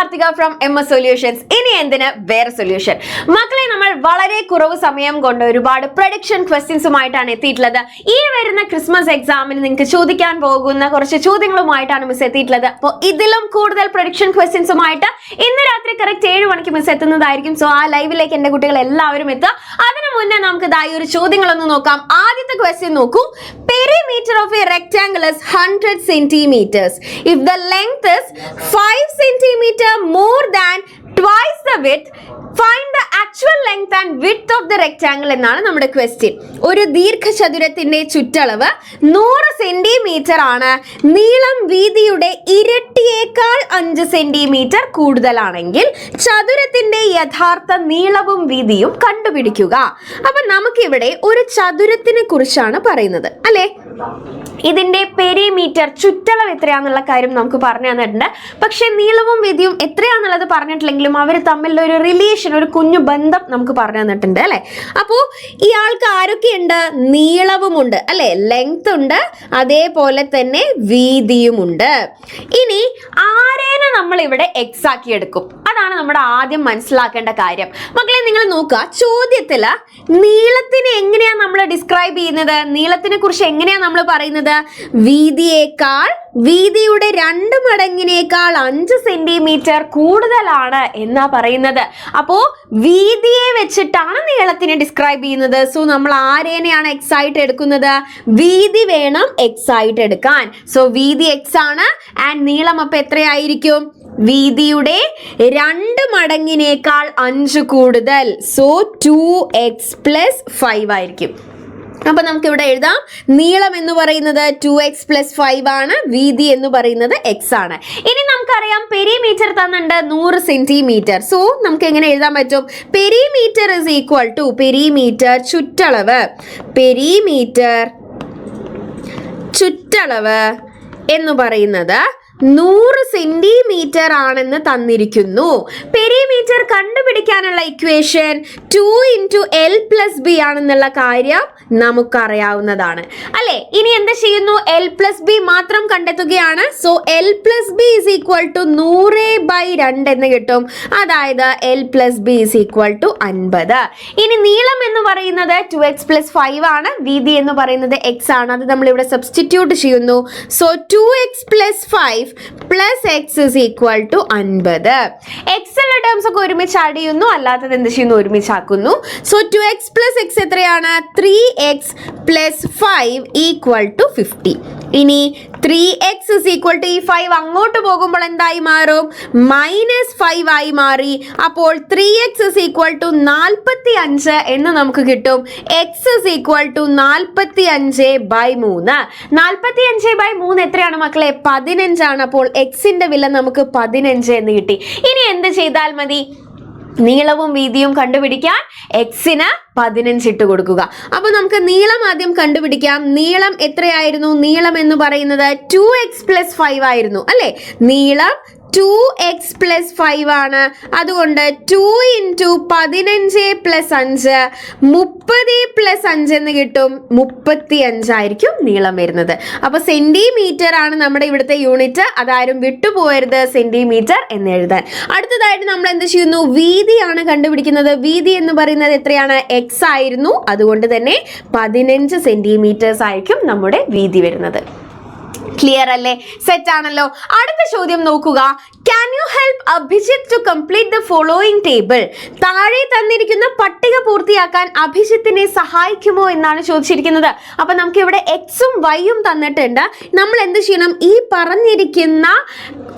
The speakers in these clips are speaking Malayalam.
Karthika from MS solutions. ഇനി എന്തിന് വേറെ സൊല്യൂഷൻ. മക്കളെ, നമ്മൾ വളരെ കുറവ് സമയം കൊണ്ട് ഒരുപാട് പ്രഡിക്ഷൻ ക്വസ്റ്റ്യൻസുമായിട്ടാണ് എത്തിയിട്ടുള്ളത്. ഈ വരുന്ന ക്രിസ്മസ് എക്സാമിന് നിങ്ങൾക്ക് ചോദിക്കാൻ പോകുന്ന കുറച്ച് ചോദ്യങ്ങളുമായിട്ടാണ് മിസ് എത്തിയിട്ടുള്ളത്. അപ്പോൾ ഇതിലും കൂടുതൽ പ്രഡിക്ഷൻ ക്വസ്റ്റ്യൻസുമായിട്ട് ഇന്ന് രാത്രി കറക്റ്റ് 7 മണിക്ക് മിസ് എത്തുന്നതായിരിക്കും. സോ ആ ലൈവിലേക്ക് എന്റെ കുട്ടികൾ എല്ലാവരും എത്തുക. അതിനു മുന്നേ നമുക്ക് ഇതായി ഒരു ചോദ്യങ്ങളൊന്ന് നോക്കാം. ആദ്യത്തെ ക്വസ്റ്റ്യൻ നോക്കൂ. Perimeter of a rectangle is 100 centimeters. If the length is 5 centimeter more than twice the width, find the actual length and width of the rectangle എന്നാണ് നമ്മുടെ ക്വസ്റ്റ്യൻ. ഒരു ദീർഘചതുരത്തിന്റെ ചുറ്റളവ് 100 സെന്റിമീറ്റർ ആണ്. നീളം വീതിയുടെ ഇരട്ടിയേക്കാൾ 5 സെന്റിമീറ്റർ കൂടുതലാണെങ്കിൽ ചതുരത്തിന്റെ യഥാർത്ഥ നീളവും വീതിയും കണ്ടുപിടിക്കുക. അപ്പൊ നമുക്കിവിടെ ഒരു ചതുരത്തിനെ കുറിച്ചാണ് പറയുന്നത് അല്ലേ. ഇതിന്റെ പെരിമീറ്റർ ചുറ്റളവ് എത്രയാന്നുള്ള കാര്യം നമുക്ക് പറഞ്ഞു തന്നിട്ടുണ്ട്. പക്ഷെ നീളവും വീതിയും എത്രയാന്നുള്ളത് പറഞ്ഞിട്ടില്ലെങ്കിലും അവർ തമ്മിലുള്ള ഒരു റിലേഷൻ, ഒരു കുഞ്ഞു ബന്ധം നമുക്ക് പറഞ്ഞു തന്നിട്ടുണ്ട് അല്ലെ. അപ്പോ ഇയാൾക്ക് ആരൊക്കെയുണ്ട്? നീളവുമുണ്ട് അല്ലെ, ലെങ്ത് ഉണ്ട്, അതേപോലെ തന്നെ വീതിയുമുണ്ട്. ഇനി ആരേനെ നമ്മൾ ഇവിടെ എക്സ് ആക്കി എടുക്കും, അതാണ് നമ്മുടെ ആദ്യം മനസ്സിലാക്കേണ്ട കാര്യം. മക്കളെ, നിങ്ങൾ നോക്കുക, ചോദ്യത്തില് നീളത്തിനെ എങ്ങനെയാ നമ്മൾ ഡിസ്ക്രൈബ് ചെയ്യുന്നത്? നീളത്തിനെ കുറിച്ച് എങ്ങനെയാ നമ്മൾ പറയുന്നത്? വീതിയേക്കാൾ, വീതിയുടെ 2 മടങ്ങിനേക്കാൾ 5 സെന്റിമീറ്റർ കൂടുതലാണ് എന്നാ പറയുന്നത്. അപ്പോ വീതിയെ വെച്ചിട്ടാണ് നീളത്തിനെ ഡിസ്ക്രൈബ് ചെയ്യുന്നത്. സോ നമ്മൾ ആരേനെയാണ് എക്സ് ആയിട്ട് എടുക്കുന്നത്? വീതി വേണം എക്സ് ആയിട്ട് എടുക്കാൻ. സോ വീതി എക്സ് ആണ് ആൻഡ് നീളം അപ്പൊ എത്രയായിരിക്കും? വീതിയുടെ 2 മടങ്ങിനേക്കാൾ 5 കൂടുതൽ. സോ 2x + 5 ആയിരിക്കും. അപ്പൊ നമുക്ക് ഇവിടെ എഴുതാം, നീളം എന്ന് പറയുന്നത് 2x + 5 ആണ്, വീതി എന്ന് പറയുന്നത് x ആണ്. ഇനി നമുക്കറിയാം പെരിമീറ്റർ തന്നിട്ടുണ്ട് 100 സെന്റിമീറ്റർ. സോ നമുക്ക് എങ്ങനെ എഴുതാൻ പറ്റും? Perimeter is equal to perimeter ചുറ്റളവ്, പെരിമീറ്റർ ചുറ്റളവ് എന്ന് പറയുന്നത് 100 സെന്റിമീറ്റർ ആണെന്ന് തന്നിരിക്കുന്നു. പെരിമീറ്റർ കണ്ടുപിടിക്കാനുള്ള ഇക്വേഷൻ 2 × L + B ആണെന്നുള്ള കാര്യം നമുക്കറിയാവുന്നതാണ് അല്ലെ. ഇനി എന്ത് ചെയ്യുന്നു? L + B മാത്രം കണ്ടെത്തുകയാണ്. സോ L + B = 100/2 എന്ന് കിട്ടും. അതായത് L + B = 50. ഇനി നീളം എന്ന് പറയുന്നത് 2x + 5 ആണ്, വീതി എന്ന് പറയുന്നത് x ആണ്. അത് നമ്മൾ ഇവിടെ സബ്സ്റ്റിറ്റ്യൂട്ട് ചെയ്യുന്നു. So 2x + 5 + x = 50. x ഉള്ള ടേംസ് ഒക്കെ ഒരുമിച്ച് ആഡ് ചെയ്യുന്നു, അല്ലാത്തത് എന്ത് ചെയ്യുന്നു? ഒരുമിച്ച് ആക്കുന്നു. സോ 2x + x എത്രയാണ്? 3x + 5 = 50. ഇനി 3x = ഈ 5 അങ്ങോട്ട് പോകുമ്പോൾ എന്തായി മാറും? -5 ആയി മാറി. അപ്പോൾ 3x = 45 എന്ന് നമുക്ക് കിട്ടും. x = 45/3. 45/3 എത്രയാണ് മക്കളെ? 15 ആണ്. അപ്പോൾ എക്സിന്റെ വില നമുക്ക് 15 എന്ന് കിട്ടി. ഇനി എന്ത് ചെയ്താൽ മതി? നീളവും വീതിയും കണ്ടുപിടിക്കാൻ എക്സിന് 15 ഇട്ട് കൊടുക്കുക. അപ്പൊ നമുക്ക് നീളം ആദ്യം കണ്ടുപിടിക്കാം. നീളം എത്രയായിരുന്നു? നീളം എന്ന് പറയുന്നത് 2x + 5 ആയിരുന്നു അല്ലെ. നീളം 2x + 5 ആണ്. അതുകൊണ്ട് 2 × 15 + 5 30 + 5 എന്ന് കിട്ടും. 35 ആയിരിക്കും നീളം വരുന്നത്. അപ്പൊ സെന്റിമീറ്റർ ആണ് നമ്മുടെ ഇവിടുത്തെ യൂണിറ്റ്, അതാരും വിട്ടുപോകരുത്, സെന്റിമീറ്റർ എന്ന് എഴുതാൻ. അടുത്തതായിട്ട് നമ്മൾ എന്ത് ചെയ്യുന്നു? വീതിയാണ് കണ്ടുപിടിക്കുന്നത്. വീതി എന്ന് പറയുന്നത് എത്രയാണ്? x ആയിരുന്നു. അതുകൊണ്ട് തന്നെ 15 സെന്റിമീറ്റേഴ്സ് ആയിരിക്കും നമ്മുടെ വീതി വരുന്നത്. ക്ലിയർ അല്ലേ? സെറ്റ് ആണല്ലോ. അടുത്ത ചോദ്യം നോക്കുക. Can you help Abhijit to complete the following table? താഴെ തന്നിരിക്കുന്ന പട്ടിക പൂർത്തിയാക്കാൻ അഭിജിത്തിനെ സഹായിക്കുമോ എന്നാണ് ചോദിച്ചിരിക്കുന്നത്. അപ്പൊ നമുക്ക് ഇവിടെ എക്സും വൈയും തന്നിട്ടുണ്ട്. നമ്മൾ എന്ത് ചെയ്യണം? ഈ പറഞ്ഞിരിക്കുന്ന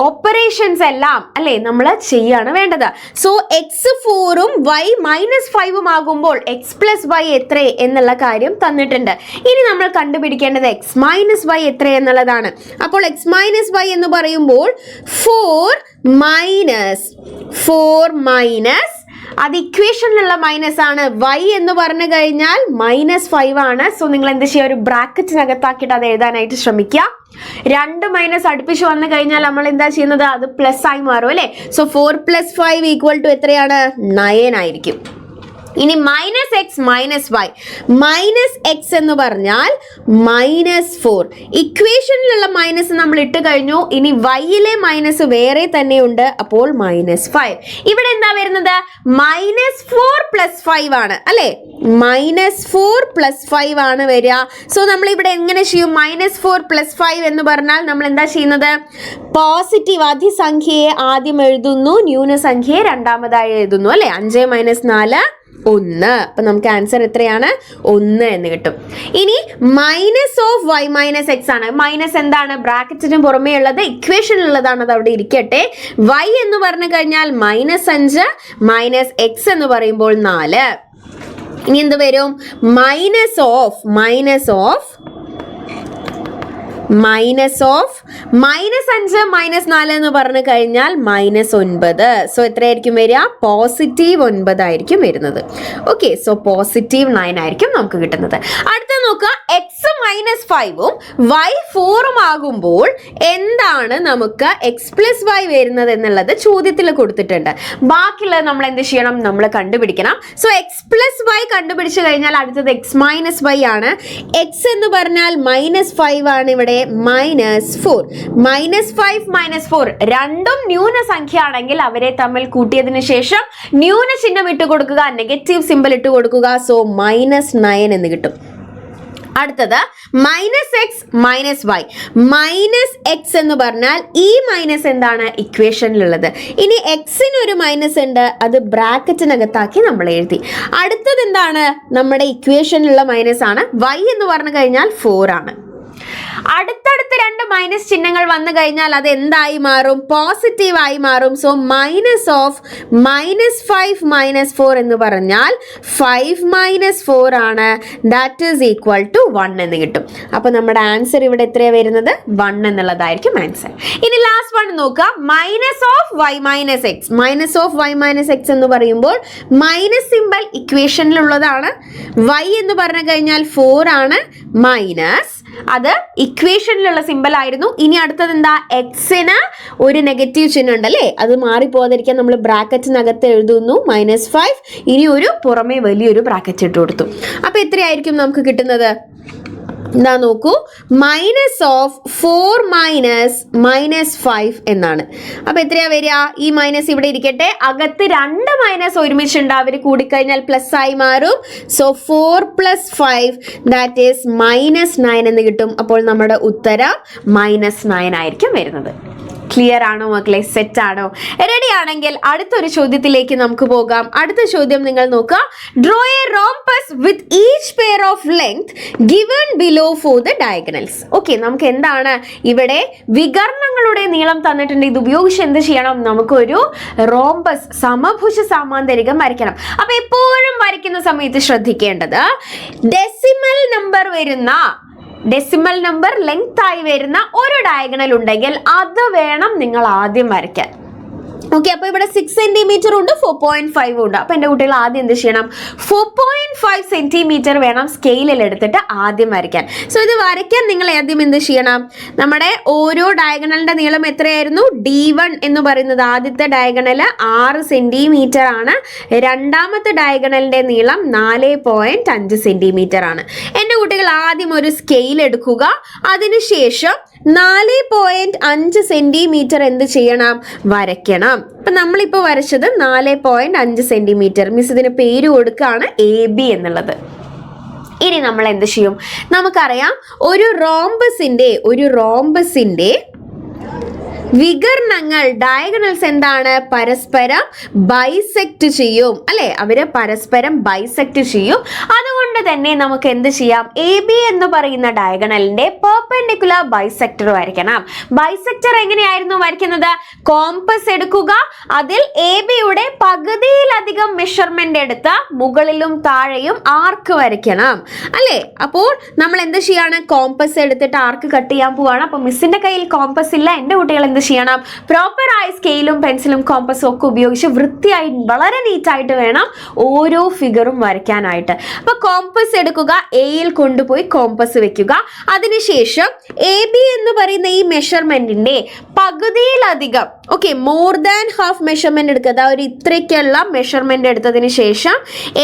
ഓപ്പറേഷൻസ് എല്ലാം അല്ലെ നമ്മൾ ചെയ്യാണ് വേണ്ടത്. സോ x4 y -5 ആകുമ്പോൾ x + y എത്ര എന്നുള്ള കാര്യം തന്നിട്ടുണ്ട്. ഇനി നമ്മൾ കണ്ടുപിടിക്കേണ്ടത് x - y എത്ര എന്നുള്ളതാണ്. അപ്പോൾ x - y എന്ന് പറയുമ്പോൾ 4 - അത് ഇക്വേഷനിലുള്ള മൈനസ് ആണ്. y എന്ന് പറഞ്ഞു കഴിഞ്ഞാൽ -5 ആണ്. സോ നിങ്ങൾ എന്ത് ചെയ്യുക? ഒരു ബ്രാക്കറ്റിനകത്താക്കിയിട്ട് അത് എഴുതാനായിട്ട് ശ്രമിക്കുക. 2 മൈനസ് അടുപ്പിച്ച് വന്നു കഴിഞ്ഞാൽ നമ്മൾ എന്താ ചെയ്യുന്നത്? അത് പ്ലസ് ആയി മാറും അല്ലെ. സോ 4 + 5 = എത്രയാണ്? 9 ആയിരിക്കും. ഇനി minus x minus y, minus x എന്ന് പറഞ്ഞാൽ -4. ഇക്വേഷനിലുള്ള മൈനസ് നമ്മൾ ഇട്ട് കഴിഞ്ഞു. ഇനി വൈയിലെ മൈനസ് വേറെ തന്നെയുണ്ട്, അപ്പോൾ -5. ഇവിടെ എന്താ വരുന്നത്? -4 + 5 ആണ് അല്ലെ, -4 + 5 ആണ് വരിക. സോ നമ്മൾ ഇവിടെ എങ്ങനെ ചെയ്യും? -4 + 5 എന്ന് പറഞ്ഞാൽ നമ്മൾ എന്താ ചെയ്യുന്നത്? പോസിറ്റീവ് അതിസംഖ്യയെ ആദ്യം എഴുതുന്നു, ന്യൂനസംഖ്യയെ രണ്ടാമതായി എഴുതുന്നു അല്ലെ. 5 - 4 1. അപ്പൊ നമുക്ക് ആൻസർ എത്രയാണ്? 1 എന്ന് കിട്ടും. ഇനി -y - x ആണ്. മൈനസ് എന്താണ്? ബ്രാക്കറ്റിന് പുറമേ ഉള്ളത്, ഇക്വേഷൻ ഉള്ളതാണ്, അത് അവിടെ ഇരിക്കട്ടെ. y എന്ന് പറഞ്ഞു കഴിഞ്ഞാൽ -5 -x എന്ന് പറയുമ്പോൾ 4. ഇനി എന്ത് വരും? -5 -4 എന്ന് പറഞ്ഞു കഴിഞ്ഞാൽ -9. സോ എത്രയായിരിക്കും വരിക? +9 ആയിരിക്കും വരുന്നത്. ഓക്കെ, സോ +9 ആയിരിക്കും നമുക്ക് കിട്ടുന്നത്. അടുത്ത നോക്കുക, x -5ഉം y 4ഉം ആകുമ്പോൾ എന്താണ് നമുക്ക് x + y വരുന്നത് എന്നുള്ളത് ചോദ്യത്തിൽ കൊടുത്തിട്ടുണ്ട്. ബാക്കിയുള്ളത് നമ്മൾ എന്ത് ചെയ്യണം? നമ്മൾ കണ്ടുപിടിക്കണം. സോ x + y കണ്ടുപിടിച്ചു കഴിഞ്ഞാൽ അടുത്തത് x - y ആണ്. x എന്ന് പറഞ്ഞാൽ -5 ആണ്, ഇവിടെ -4. -5 - 4 രണ്ടും ന്യൂനസംഖ്യ ആണെങ്കിൽ അവരെ തമ്മിൽ കൂട്ടിയതിനു ശേഷം ന്യൂനചിഹ്നം ഇട്ട് കൊടുക്കുക, നെഗറ്റീവ് സിമ്പിൾ ഇട്ട് കൊടുക്കുക. സോ -9 എന്ന് കിട്ടും. അടുത്തത് -x - y. -x എന്ന് പറഞ്ഞാൽ ഈ മൈനസ് എന്താണ്? ഇക്വേഷനിലുള്ളത്. ഇനി എക്സിന് ഒരു മൈനസ് ഉണ്ട്, അത് ബ്രാക്കറ്റിനകത്താക്കി നമ്മൾ എഴുതി. അടുത്തത് എന്താണ്? നമ്മുടെ ഇക്വേഷനിലുള്ള മൈനസ് ആണ്. y എന്ന് പറഞ്ഞു കഴിഞ്ഞാൽ 4 ആണ്. അടുത്തടുത്ത് രണ്ട് മൈനസ് ചിഹ്നങ്ങൾ വന്നു കഴിഞ്ഞാൽ അത് എന്തായി മാറും? പോസിറ്റീവ് ആയി മാറും. സോ -5 - 4 എന്ന് പറഞ്ഞാൽ 5 - 4 ആണ്. ദാറ്റ് ഈസ് ഈക്വൽ ടു 1 എന്ന് കിട്ടും. അപ്പൊ നമ്മുടെ ആൻസർ ഇവിടെ എത്രയാണ് വരുന്നത്? 1 എന്നുള്ളതായിരിക്കും ആൻസർ. ഇനി ലാസ്റ്റ് വൺ നോക്കുക, -y - x. -y - x എന്ന് പറയുമ്പോൾ മൈനസ് സിമ്പിൾ ഇക്വേഷനിലുള്ളതാണ്. y എന്ന് പറഞ്ഞു കഴിഞ്ഞാൽ 4 ആണ്, മൈനസ് അത് ഇക്വേഷനിലുള്ള സിമ്പിൾ ആയിരുന്നു. ഇനി അടുത്തത് എന്താ? എക്സിന് ഒരു നെഗറ്റീവ് ചിഹ്നം ഉണ്ട് അല്ലേ, അത് മാറിപ്പോകാതിരിക്കാൻ നമ്മൾ ബ്രാക്കറ്റിനകത്ത് എഴുതുന്നു -5. ഇനി ഒരു പുറമെ വലിയൊരു ബ്രാക്കറ്റ് ഇട്ട് കൊടുത്തു. അപ്പൊ എത്രയായിരിക്കും നമുക്ക് കിട്ടുന്നത്? എന്താ നോക്കൂ, -4 - -5 എന്നാണ്. അപ്പൊ എത്രയാ വരിക? ഈ മൈനസ് ഇവിടെ ഇരിക്കട്ടെ, അകത്ത് രണ്ട് മൈനസ് ഒരുമിച്ചുണ്ട്, അവർ കൂടിക്കഴിഞ്ഞാൽ പ്ലസ് ആയി മാറും. സോ 4 + 5 ദാറ്റ് ഈസ് -9 എന്ന് കിട്ടും. അപ്പോൾ നമ്മുടെ ഉത്തരം -9 ആയിരിക്കും വരുന്നത്. ക്ലിയർ ആണോ മക്കളെ? സെറ്റ് ആണോ? റെഡി ആണെങ്കിൽ അടുത്തൊരു ചോദ്യത്തിലേക്ക് നമുക്ക് പോകാം. അടുത്ത ചോദ്യം നിങ്ങൾ നോക്കുക, draw A rhombus with each pair of length given below for the diagonals. Okay, നമുക്ക് എന്താണ് ഇവിടെ വികർണങ്ങളുടെ നീളം തന്നിട്ടുണ്ട്. ഇത് ഉപയോഗിച്ച് എന്ത് ചെയ്യണം? നമുക്കൊരു റോംബസ് സമഭുജ സമാന്തരികം വരയ്ക്കണം. അപ്പൊ എപ്പോഴും വരയ്ക്കുന്ന സമയത്ത് ശ്രദ്ധിക്കേണ്ടത് ഡെസിമൽ നമ്പർ ലെങ്ത് ആയി വരുന്ന ഒരു ഡയഗണൽ ഉണ്ടെങ്കിൽ അത് വേണം നിങ്ങൾ ആദ്യം വരയ്ക്കാൻ. ഓക്കെ, അപ്പൊ ഇവിടെ 6 സെന്റിമീറ്റർ ഉണ്ട്, 4.5 ഉണ്ട്. അപ്പൊ എന്റെ കുട്ടികൾ ആദ്യം എന്ത് ചെയ്യണം? 4.5 സെന്റിമീറ്റർ വേണം സ്കെയിലിൽ എടുത്തിട്ട് ആദ്യം വരയ്ക്കാൻ. സോ ഇത് വരയ്ക്കാൻ നിങ്ങൾ ആദ്യം എന്ത് ചെയ്യണം? നമ്മുടെ ഓരോ ഡയഗണലിന്റെ നീളം എത്രയായിരുന്നു? D1 എന്ന് പറയുന്നത് ആദ്യത്തെ ഡയഗണല് 6 സെന്റിമീറ്റർ ആണ്. രണ്ടാമത്തെ ഡയഗണലിന്റെ നീളം 4.5 സെന്റിമീറ്റർ ആണ്. എന്റെ കുട്ടികൾ ആദ്യം ഒരു സ്കെയിൽ എടുക്കുക, അതിനുശേഷം 4.5 സെന്റിമീറ്റർ എന്ത് ചെയ്യണം? വരയ്ക്കണം. അപ്പൊ നമ്മളിപ്പോ വരച്ചത് 4.5 സെന്റിമീറ്റർ. മിസ് ഇതിന് പേര് കൊടുക്കുകയാണ് AB എന്നുള്ളത്. ഇനി നമ്മൾ എന്ത് ചെയ്യും? നമുക്കറിയാം ഒരു റോംബസിന്റെ വികർണങ്ങൾ ഡയഗണൽസ് എന്താണ്? പരസ്പരം ബൈസെക്ട് ചെയ്യും അല്ലെ, അവര് പരസ്പരം ബൈസെക്ട് ചെയ്യും. അതുകൊണ്ട് തന്നെ നമുക്ക് എന്ത് ചെയ്യാം? AB എന്ന് പറയുന്ന ഡയഗണലിന്റെ പെർപെൻഡിക്കുലർ ബൈസെക്ടർ വരയ്ക്കണം. ബൈസെക്ടർ എങ്ങനെയായിരുന്നു വരയ്ക്കുന്നത്? കോമ്പസ് എടുക്കുക, അതിൽ ABയുടെ പകുതിയിലധികം മെഷർമെന്റ് എടുത്ത് മുകളിലും താഴെയും ആർക്ക് വരയ്ക്കണം അല്ലെ. അപ്പോൾ നമ്മൾ എന്ത് ചെയ്യാണ്? കോമ്പസ് എടുത്തിട്ട് ആർക്ക് കട്ട് ചെയ്യാൻ പോവാണ്. അപ്പൊ മിസ്സിന്റെ കയ്യിൽ കോമ്പസ് ഇല്ല, എന്റെ കുട്ടികൾ എന്ത് ചെയ്യണം? പ്രോപ്പറായി സ്കെയിലും പെൻസിലും കോമ്പസും ഒക്കെ ഉപയോഗിച്ച് വൃത്തിയായി വളരെ നീറ്റായിട്ട് വേണം ഓരോ ഫിഗറും വരയ്ക്കാനായിട്ട്. അപ്പൊ കോമ്പസ് എടുക്കുക, എയിൽ കൊണ്ടുപോയി കോമ്പസ് വെക്കുക. അതിനുശേഷം AB എന്ന് പറയുന്ന ഈ മെഷർമെന്റിന്റെ പകുതിയിലധികം, okay, more than half measurement എടുക്കുക. അതായത് ഇത്രയ്ക്കുള്ള മെഷർമെന്റ് എടുത്തതിന് ശേഷം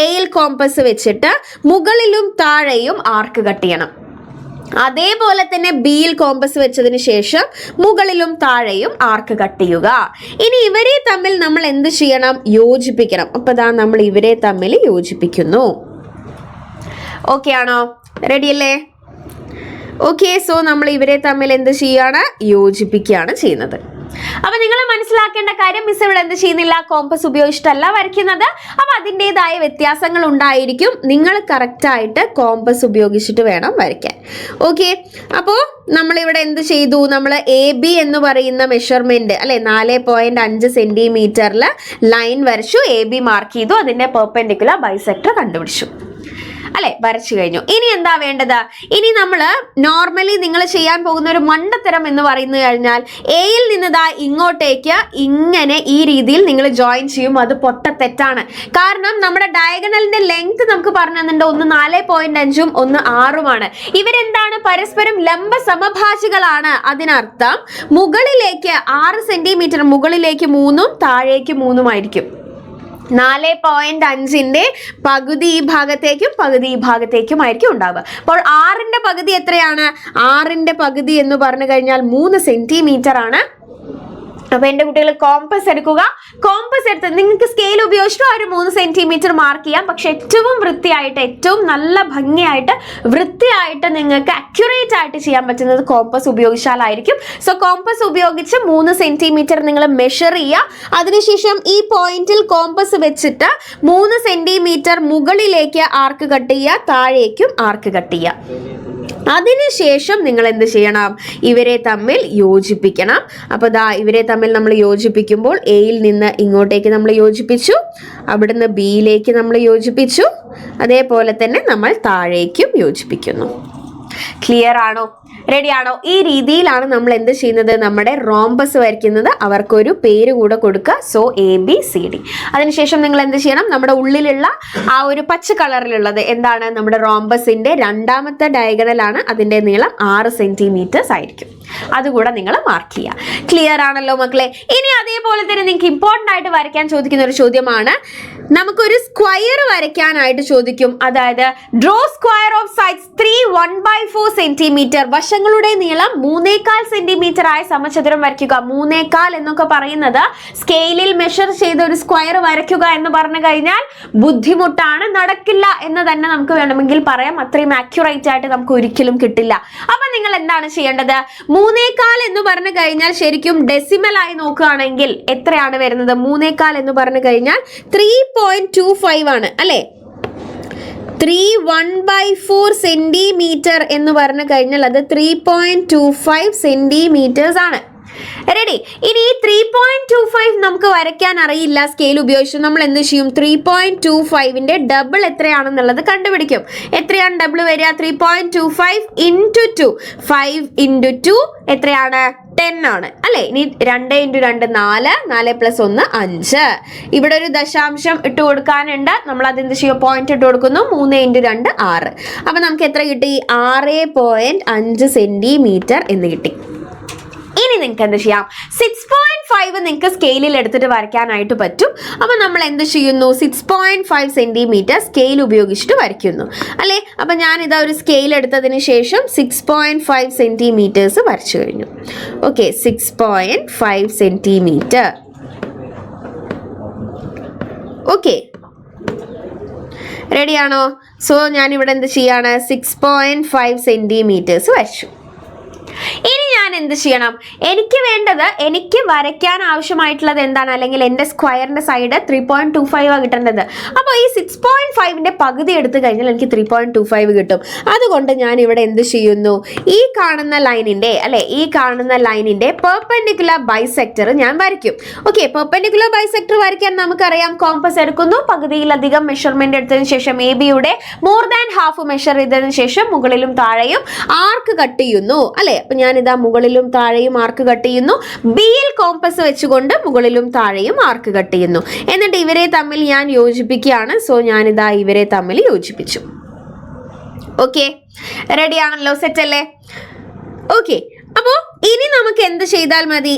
എയിൽ കോമ്പസ് വെച്ചിട്ട് മുകളിലും താഴെയും ആർക്ക് കട്ട് ചെയ്യണം. അതേപോലെ തന്നെ ബിയിൽ കോമ്പസ് വെച്ചതിന് ശേഷം മുകളിലും താഴെയും ആർക്ക് കട്ട് ചെയ്യുക. ഇനി ഇവരെ തമ്മിൽ നമ്മൾ എന്ത് ചെയ്യണം? യോജിപ്പിക്കണം. അപ്പൊ ദാ നമ്മൾ ഇവരെ തമ്മിൽ യോജിപ്പിക്കുന്നു. ഓക്കെ ആണോ? റെഡിയല്ലേ? ഓക്കെ, സോ നമ്മൾ ഇവരെ തമ്മിൽ എന്ത് ചെയ്യാണ്? യോജിപ്പിക്കുകയാണ് ചെയ്യുന്നത്. അപ്പൊ നിങ്ങൾ മനസ്സിലാക്കേണ്ട കാര്യം, മിസ് ഇവിടെ എന്ത് ചെയ്യുന്നില്ല? കോമ്പസ് ഉപയോഗിച്ചിട്ടല്ല വരയ്ക്കുന്നത്. അപ്പൊ അതിൻ്റെതായ വ്യത്യാസങ്ങൾ ഉണ്ടായിരിക്കും. നിങ്ങൾ കറക്റ്റായിട്ട് കോമ്പസ് ഉപയോഗിച്ചിട്ട് വേണം വരയ്ക്കാൻ. ഓക്കെ, അപ്പോൾ നമ്മളിവിടെ എന്ത് ചെയ്തു? നമ്മൾ AB എന്ന് പറയുന്ന മെഷർമെന്റ് അല്ലെ 4.5 സെന്റിമീറ്ററിൽ ലൈൻ വരച്ചു, AB മാർക്ക് ചെയ്തു, അതിന്റെ പെർപെൻഡിക്കുലർ ബൈസെക്ടർ കണ്ടുപിടിച്ചു അല്ലെ, വരച്ചു കഴിഞ്ഞു. ഇനി എന്താ വേണ്ടത്? ഇനി നമ്മൾ നോർമലി നിങ്ങൾ ചെയ്യാൻ പോകുന്ന ഒരു മണ്ടത്തരം എന്ന് പറയുന്നു കഴിഞ്ഞാൽ, എയിൽ നിന്ന് ഇങ്ങോട്ടേക്ക് ഇങ്ങനെ ഈ രീതിയിൽ നിങ്ങൾ ജോയിൻ ചെയ്യും. അത് പൊട്ടത്തെറ്റാണ്. കാരണം നമ്മുടെ ഡയഗണലിന്റെ ലെങ്ത് നമുക്ക് പറഞ്ഞു തന്നിട്ടുണ്ട്, ഒന്ന് 4.5ഉം ഒന്ന് 6ഉമാണ്. ഇവരെന്താണ്? പരസ്പരം ലംബ സമഭാജികളാണ്. അതിനർത്ഥം മുകളിലേക്ക് 6 സെന്റിമീറ്റർ, മുകളിലേക്ക് 3ഉം താഴേക്ക് 3ഉം ആയിരിക്കും. 4.5ന്റെ പകുതി ഈ ഭാഗത്തേക്കും പകുതി ഈ ഭാഗത്തേക്കുമായിരിക്കും ഉണ്ടാവുക. അപ്പോൾ 6ന്റെ പകുതി എത്രയാണ്? 6ന്റെ പകുതി എന്ന് പറഞ്ഞു കഴിഞ്ഞാൽ 3 സെന്റിമീറ്റർ ആണ്. അപ്പൊ എന്റെ കുട്ടികൾ കോമ്പസ് എടുക്കുക. കോമ്പസ് എടുത്ത് നിങ്ങൾക്ക് സ്കെയിൽ ഉപയോഗിച്ചിട്ട് ഒരു 3 സെന്റിമീറ്റർ മാർക്ക് ചെയ്യാം. പക്ഷെ ഏറ്റവും വൃത്തിയായിട്ട്, ഏറ്റവും നല്ല ഭംഗിയായിട്ട്, വൃത്തിയായിട്ട് നിങ്ങൾക്ക് അക്യുറേറ്റ് ആയിട്ട് ചെയ്യാൻ പറ്റുന്നത് കോമ്പസ് ഉപയോഗിച്ചാലായിരിക്കും. സോ കോമ്പസ് ഉപയോഗിച്ച് 3 സെന്റിമീറ്റർ നിങ്ങൾ മെഷർ ചെയ്യുക. അതിനുശേഷം ഈ പോയിന്റിൽ കോമ്പസ് വെച്ചിട്ട് 3 സെന്റിമീറ്റർ മുകളിലേക്ക് ആർക്ക് കട്ട് ചെയ്യുക, താഴേക്കും ആർക്ക് കട്ട് ചെയ്യുക. അതിനുശേഷം നിങ്ങൾ എന്ത് ചെയ്യണം? ഇവരെ തമ്മിൽ യോജിപ്പിക്കണം. അപ്പൊ ദാ ഇവരെ തമ്മിൽ നമ്മൾ യോജിപ്പിക്കുമ്പോൾ എയിൽ നിന്ന് ഇങ്ങോട്ടേക്ക് നമ്മൾ യോജിപ്പിച്ചു, അവിടുന്ന് ബിയിലേക്ക് നമ്മൾ യോജിപ്പിച്ചു, അതേപോലെ തന്നെ നമ്മൾ താഴേക്കും യോജിപ്പിക്കുന്നു. ക്ലിയർ ആണോ? റെഡി ആണോ? ഈ രീതിയിലാണ് നമ്മൾ എന്ത് ചെയ്യുന്നത്? നമ്മുടെ റോംബസ് വരയ്ക്കുന്നത്. അവർക്കൊരു പേര് കൂടെ കൊടുക്കുക. So ABCD. അതിനുശേഷം നിങ്ങൾ എന്ത് ചെയ്യണം? നമ്മുടെ ഉള്ളിലുള്ള ആ ഒരു പച്ച കളറിലുള്ളത് എന്താണ്? നമ്മുടെ റോംബസിന്റെ രണ്ടാമത്തെ ഡയഗണലാണ്. അതിന്റെ നീളം 6 സെന്റിമീറ്റേഴ്സ് ആയിരിക്കും. അതുകൂടെ നിങ്ങൾ മാർക്ക് ചെയ്യുക. ക്ലിയർ ആണല്ലോ മക്കളെ? ഇനി അതേപോലെ തന്നെ നിങ്ങൾക്ക് ഇമ്പോർട്ടൻ്റ് ആയിട്ട് വരയ്ക്കാൻ ചോദിക്കുന്ന ഒരു ചോദ്യമാണ്, നമുക്കൊരു സ്ക്വയർ വരയ്ക്കാനായിട്ട് ചോദിക്കും. അതായത് draw square of sides 3 centimetre. വശങ്ങളുടെ നീളം 3.25 സെന്റിമീറ്റർ ആയ സമചതുരം വരയ്ക്കുക. 3.25 എന്നൊക്കെ പറയുന്നത് സ്കെയിലിൽ മെഷർ ചെയ്ത ഒരു സ്ക്വയർ വരയ്ക്കുക എന്ന് പറഞ്ഞു കഴിഞ്ഞാൽ ബുദ്ധിമുട്ടാണ്, നടക്കില്ല എന്ന് തന്നെ നമുക്ക് വേണമെങ്കിൽ പറയാം. അത്രയും ആക്യുറേറ്റ് ആയിട്ട് നമുക്ക് ഒരിക്കലും കിട്ടില്ല. അപ്പൊ നിങ്ങൾ എന്താണ് ചെയ്യേണ്ടത്? 3.25 എന്ന് പറഞ്ഞു കഴിഞ്ഞാൽ ശരിക്കും ഡെസിമൽ ആയി നോക്കുകയാണെങ്കിൽ എത്രയാണ് വരുന്നത്? 3.25 എന്ന് പറഞ്ഞു കഴിഞ്ഞാൽ 3.25 ആണ് അല്ലെ. 3/1/4 സെന്റിമീറ്റർ എന്ന് പറഞ്ഞു കഴിഞ്ഞാൽ അത് 3.25 സെന്റിമീറ്റേഴ്സ് ആണ്. റെഡി? ഇനി 3.25 നമുക്ക് വരയ്ക്കാൻ അറിയില്ല സ്കെയിൽ ഉപയോഗിച്ച്. നമ്മൾ എന്ത് ചെയ്യും? 3.25ന്റെ ഡബിൾ എത്രയാണെന്നുള്ളത് കണ്ടുപിടിക്കും. എത്രയാണ് ഡബിൾ വരിക? 3.25 × 2. 5 × 2 എത്രയാണ്? 10 ആണ് അല്ലെ. ഇനി 2 × 2 4, 4 + 1 5. ഇവിടെ ഒരു ദശാംശം ഇട്ട് കൊടുക്കാനുണ്ട്. നമ്മൾ അതെന്ത് ചെയ്യും? പോയിന്റ് ഇട്ട് കൊടുക്കുന്നു. 3 × 2 6. അപ്പൊ നമുക്ക് എത്ര കിട്ടി? 6.5 സെന്റിമീറ്റർ എന്ന് കിട്ടി. ഇനി നിങ്ങൾക്ക് എന്ത് ചെയ്യാം? 6.5 നിങ്ങൾക്ക് സ്കെയിലിൽ എടുത്തിട്ട് വരയ്ക്കാനായിട്ട് പറ്റും. അപ്പൊ നമ്മൾ എന്ത് ചെയ്യുന്നു? 6.5 സെന്റിമീറ്റർ സ്കെയിൽ ഉപയോഗിച്ചിട്ട് വരയ്ക്കുന്നു അല്ലെ. അപ്പൊ ഞാൻ ഇതാ ഒരു സ്കെയിൽ എടുത്തതിന് ശേഷം 6.5 സെന്റിമീറ്റേഴ്സ് വരച്ചു കഴിഞ്ഞു. Okay, 6.5 centimetre. ഓക്കെ, റെഡിയാണോ? സോ ഞാൻ ഇവിടെ എന്ത് ചെയ്യാണ്? 6.5 സെന്റിമീറ്റേഴ്സ് വരച്ചു. ഇനി ഞാൻ എന്ത് ചെയ്യണം? എനിക്ക് വേണ്ടത്, എനിക്ക് വരയ്ക്കാൻ ആവശ്യമായിട്ടുള്ളത് എന്താണ്? അല്ലെങ്കിൽ എൻ്റെ സ്ക്വയറിന്റെ സൈഡ് 3.25 കിട്ടേണ്ടത്. അപ്പോൾ ഈ 6.5ന്റെ പകുതി എടുത്തു കഴിഞ്ഞാൽ എനിക്ക് 3.25 കിട്ടും. അതുകൊണ്ട് ഞാൻ ഇവിടെ എന്ത് ചെയ്യുന്നു? ഈ കാണുന്ന ലൈനിന്റെ അല്ലെ, ഈ കാണുന്ന ലൈനിന്റെ പെർപെൻഡിക്കുലർ ബൈസെക്ടർ ഞാൻ വരയ്ക്കും. ഓക്കെ, പെർപെൻഡിക്കുലർ ബൈസെക്ടർ വരയ്ക്കാൻ നമുക്കറിയാം. കോമ്പസ് എടുക്കുന്നു, പകുതിയിലധികം മെഷർമെന്റ് എടുത്തതിന് ശേഷം AB-യുടെ മോർ ദാൻ ഹാഫ് മെഷർ ചെയ്തതിന് ശേഷം മുകളിലും താഴെയും ആർക്ക് കട്ട് ചെയ്യുന്നു അല്ലെ. അപ്പൊ ഞാനിതാ മുകളിലും താഴെയും ആർക്ക് കട്ട് ചെയ്യുന്നു, ബിയിൽ കോമ്പസ് വെച്ചുകൊണ്ട് മുകളിലും താഴെയും ആർക്ക് കട്ട് ചെയ്യുന്നു. എന്നിട്ട് ഇവരെ തമ്മിൽ ഞാൻ യോജിപ്പിക്കുകയാണ്. സോ ഞാനിതാ ഇവരെ തമ്മിൽ യോജിപ്പിച്ചു. ഓക്കെ, റെഡി ആണല്ലോ, സെറ്റ് അല്ലേ? ഓക്കെ, അപ്പോ ഇനി നമുക്ക് എന്ത് ചെയ്താൽ മതി?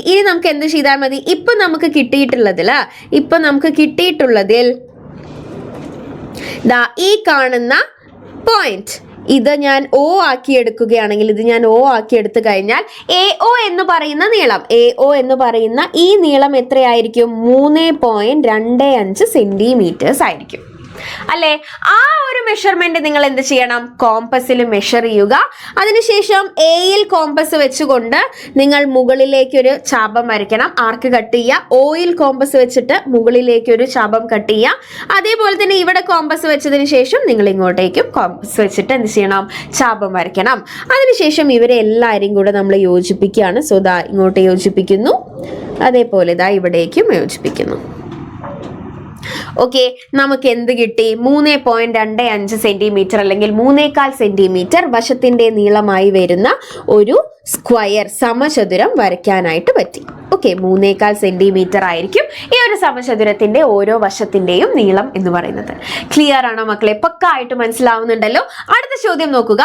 ഇപ്പൊ നമുക്ക് കിട്ടിയിട്ടുള്ളതിൽ ദാ ഈ കാണുന്ന പോയിന്റ് ഇത് ഞാൻ O ആക്കി എടുക്കുകയാണെങ്കിൽ, ഇത് ഞാൻ O ആക്കി എടുത്തു കഴിഞ്ഞാൽ AO എന്ന് പറയുന്ന ഈ നീളം എത്രയായിരിക്കും? 3.25 സെന്റിമീറ്റേഴ്സ് ആയിരിക്കും അല്ലെ? ആ ഒരു മെഷർമെന്റ് നിങ്ങൾ എന്ത് ചെയ്യണം? കോമ്പസിൽ മെഷർ ചെയ്യുക. അതിനുശേഷം എയിൽ കോമ്പസ് വെച്ചുകൊണ്ട് നിങ്ങൾ മുകളിലേക്ക് ഒരു ചാപം വരയ്ക്കണം, ആർക്ക് കട്ട് ചെയ്യുക. ഓയിൽ കോമ്പസ് വെച്ചിട്ട് മുകളിലേക്ക് ഒരു ചാപം കട്ട് ചെയ്യുക. അതേപോലെ തന്നെ ഇവിടെ കോമ്പസ് വെച്ചതിന് ശേഷം നിങ്ങൾ ഇങ്ങോട്ടേക്കും കോമ്പസ് വെച്ചിട്ട് എന്ത് ചെയ്യണം? ചാപം വരയ്ക്കണം. അതിനുശേഷം ഇവരെ എല്ലാവരെയും കൂടെ നമ്മൾ യോജിപ്പിക്കുകയാണ്. സോ ദാ ഇങ്ങോട്ട് യോജിപ്പിക്കുന്നു, അതേപോലെ ദാ ഇവിടേക്കും യോജിപ്പിക്കുന്നു. ഓക്കെ, നമുക്ക് എന്ത് കിട്ടി? 3.25 സെന്റിമീറ്റർ അല്ലെങ്കിൽ 3.25 സെന്റിമീറ്റർ വശത്തിന്റെ നീളമായി വരുന്ന ഒരു സ്ക്വയർ സമചതുരം വരയ്ക്കാനായിട്ട് പറ്റി. ഓക്കെ, 3.25 സെന്റിമീറ്റർ ആയിരിക്കും ഈ ഒരു സമചതുരത്തിന്റെ ഓരോ വശത്തിന്റെയും നീളം എന്ന് പറയുന്നത്. ക്ലിയർ ആണോ മക്കളെ? പക്കായിട്ട് മനസ്സിലാവുന്നുണ്ടല്ലോ. അടുത്ത ചോദ്യം നോക്കുക.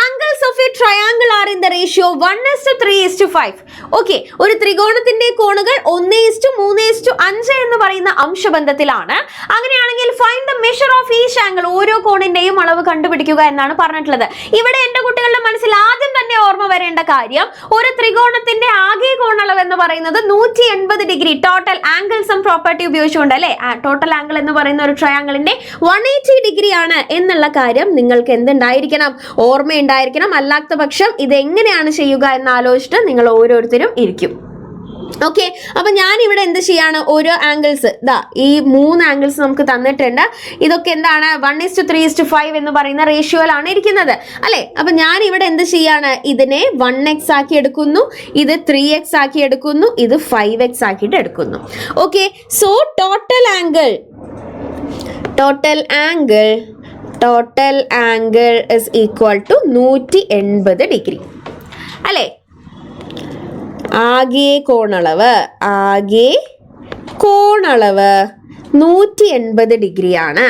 Angles of A triangle are in the ratio 1:3:5. Okay, ഒരു ത്രികോണത്തിന്റെ കോണുകൾ 1:3:5 എന്ന് പറയുന്ന അംശബന്ധത്തിലാണ്. അങ്ങനെയാണെങ്കിൽ find the measure of each angle, ഓരോ കോണിന്റെയും അളവ് കണ്ടുപിടിക്കുക എന്നാണ് പറഞ്ഞിട്ടുള്ളത്. ഇവിടെ എന്റെ കുട്ടികളുടെ മനസ്സിൽ ആദ്യം തന്നെ ഓർമ്മ വരേണ്ട കാര്യം, ഒരു ത്രികോണത്തിന്റെ ആകെ കോണളവ് എന്ന് പറയുന്നത് 180 degree total angle sum property ഉപയോഗിച്ചുകൊണ്ട് അല്ലെ, ടോട്ടൽ ആംഗിൾ എന്ന് പറയുന്ന ഒരു ട്രയാങ്കിളിന്റെ 180 ഡിഗ്രി ആണ് എന്നുള്ള കാര്യം നിങ്ങൾക്ക് എന്തുണ്ടായിരിക്കണം? ഓർമ്മയുണ്ടായിരിക്കണം. അല്ലാത്ത പക്ഷം ഇത് എങ്ങനെയാണ് ചെയ്യുക എന്ന് ആലോചിച്ചിട്ട് നിങ്ങൾ ഓരോരുത്തരും ഇരിക്കും. ഓക്കെ, അപ്പൊ ഞാൻ ഇവിടെ എന്ത് ചെയ്യാണ്? ഓരോ ആംഗിൾസ് ദാ ഈ 3 ആംഗിൾസ് നമുക്ക് തന്നിട്ടുണ്ട്. ഇതൊക്കെ എന്താണ്? 1:3:5 എന്ന് പറയുന്ന റേഷ്യോയിലാണ് ഇരിക്കുന്നത് അല്ലെ? അപ്പൊ ഞാൻ ഇവിടെ എന്ത് ചെയ്യാണ്? ഇതിനെ 1x ആക്കി എടുക്കുന്നു, ഇത് 3x ആക്കി എടുക്കുന്നു, ഇത് 5x ആക്കിയിട്ട് എടുക്കുന്നു. Okay, so total angle is equal to 180 degree അല്ലെ? ആകെ കോണളവ് 180 ഡിഗ്രിയാണ്.